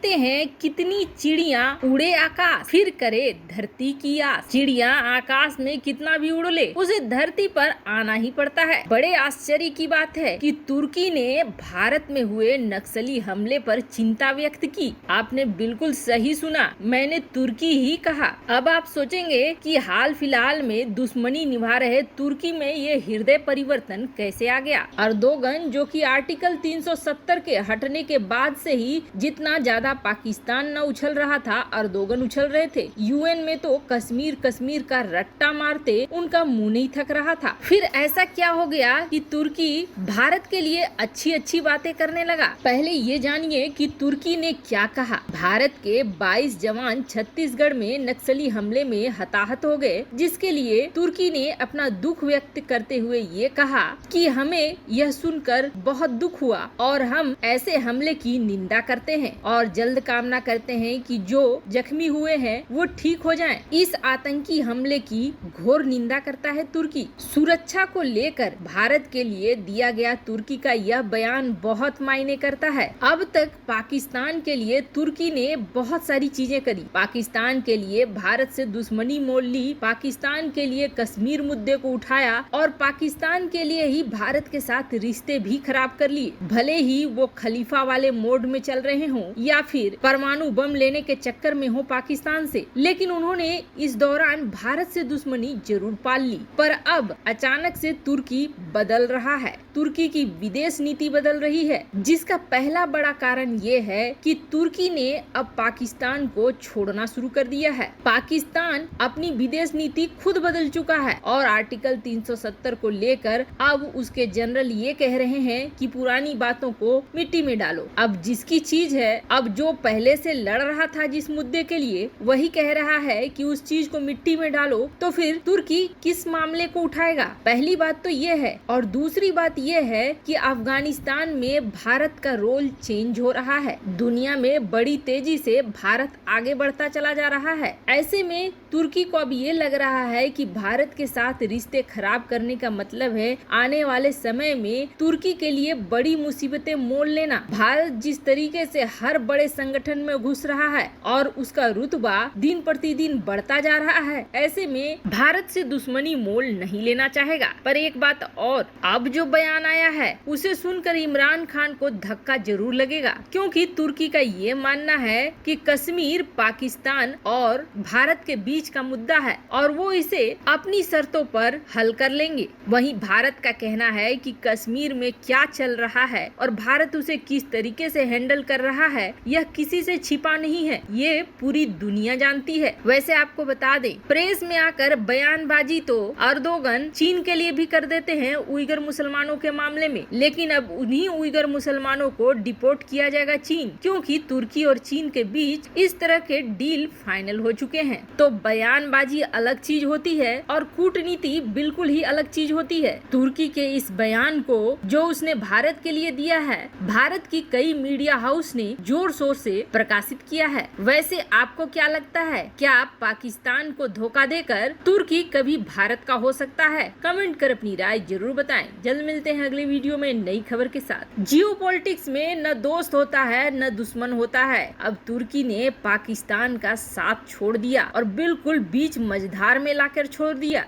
कहते हैं कितनी चिड़िया उड़े आकाश, फिर करे धरती की आस। चिड़िया आकाश में कितना भी उड़ ले, उसे धरती पर आना ही पड़ता है। बड़े आश्चर्य की बात है कि तुर्की ने भारत में हुए नक्सली हमले पर चिंता व्यक्त की। आपने बिल्कुल सही सुना, मैंने तुर्की ही कहा। अब आप सोचेंगे कि हाल फिलहाल में दुश्मनी निभा रहे तुर्की में ये हृदय परिवर्तन कैसे आ गया। अर्दोगन जो कि आर्टिकल 370 के हटने के बाद से ही जितना ज्यादा पाकिस्तान न उछल रहा था, अर्दोगन उछल रहे थे। यूएन में तो कश्मीर कश्मीर का रट्टा मारते उनका मुंह नहीं थक रहा था। फिर ऐसा क्या हो गया कि तुर्की भारत के लिए अच्छी अच्छी बातें करने लगा। पहले ये जानिए कि तुर्की ने क्या कहा। भारत के 22 जवान छत्तीसगढ़ में नक्सली हमले में हताहत हो गए, जिसके लिए तुर्की ने अपना दुख व्यक्त करते हुए ये कहा कि हमें यह सुनकर बहुत दुख हुआ और हम ऐसे हमले की निंदा करते हैं और जल्द कामना करते हैं कि जो जख्मी हुए हैं वो ठीक हो जाएं। इस आतंकी हमले की घोर निंदा करता है तुर्की। सुरक्षा को लेकर भारत के लिए दिया गया तुर्की का यह बयान बहुत मायने करता है। अब तक पाकिस्तान के लिए तुर्की ने बहुत सारी चीजें करी। पाकिस्तान के लिए भारत से दुश्मनी मोल ली, पाकिस्तान के लिए कश्मीर मुद्दे को उठाया और पाकिस्तान के लिए ही भारत के साथ रिश्ते भी खराब कर लिए। भले ही वो खलीफा वाले मोड में चल रहे हों या फिर परमाणु बम लेने के चक्कर में हो पाकिस्तान से, लेकिन उन्होंने इस दौरान भारत से दुश्मनी जरूर पाल ली। पर अब अचानक से तुर्की बदल रहा है, तुर्की की विदेश नीति बदल रही है, जिसका पहला बड़ा कारण ये है कि तुर्की ने अब पाकिस्तान को छोड़ना शुरू कर दिया है। पाकिस्तान अपनी विदेश नीति खुद बदल चुका है और आर्टिकल 370 को लेकर अब उसके जनरल ये कह रहे हैं कि पुरानी बातों को मिट्टी में डालो। अब जिसकी चीज है, अब जो पहले से लड़ रहा था जिस मुद्दे के लिए, वही कह रहा है कि उस चीज को मिट्टी में डालो, तो फिर तुर्की किस मामले को उठाएगा। पहली बात तो ये है और दूसरी बात ये है कि अफगानिस्तान में भारत का रोल चेंज हो रहा है। दुनिया में बड़ी तेजी से भारत आगे बढ़ता चला जा रहा है। ऐसे में तुर्की को अब ये लग रहा है कि भारत के साथ रिश्ते खराब करने का मतलब है आने वाले समय में तुर्की के लिए बड़ी मुसीबतें मोल लेना। भारत जिस तरीके से हर बड़े संगठन में घुस रहा है और उसका रुतबा दिन प्रतिदिन बढ़ता जा रहा है, ऐसे में भारत से दुश्मनी मोल नहीं लेना चाहेगा। पर एक बात और, अब जो बयान आया है उसे सुनकर इमरान खान को धक्का जरूर लगेगा, क्योंकि तुर्की का ये मानना है कि कश्मीर पाकिस्तान और भारत के बीच का मुद्दा है और वो इसे अपनी शर्तों पर हल कर लेंगे। वहीं भारत का कहना है कि कश्मीर में क्या चल रहा है और भारत उसे किस तरीके से हैंडल कर रहा है, यह किसी से छिपा नहीं है, ये पूरी दुनिया जानती है। वैसे आपको बता दें, प्रेस में आकर बयानबाजी तो अर्दोगन चीन के लिए भी कर देते हैं उइगर मुसलमानों के मामले में, लेकिन अब उन्हीं उइगर मुसलमानों को डिपोर्ट किया जाएगा चीन, क्योंकि तुर्की और चीन के बीच इस तरह के डील फाइनल हो चुके हैं। तो बयानबाजी अलग चीज होती है और कूटनीति बिल्कुल ही अलग चीज होती है। तुर्की के इस बयान को जो उसने भारत के लिए दिया है, भारत की कई मीडिया हाउस ने जोर शोर से प्रकाशित किया है। वैसे आपको क्या लगता है, क्या पाकिस्तान को धोखा देकर तुर्की कभी भारत का हो सकता है? कमेंट कर अपनी राय जरूर बताएं। जल्द मिलते हैं अगले वीडियो में नई खबर के साथ। जियोपॉलिटिक्स में न दोस्त होता है न दुश्मन होता है। अब तुर्की ने पाकिस्तान का साथ छोड़ दिया और बिल्कुल बीच मझधार में लाकर छोड़ दिया।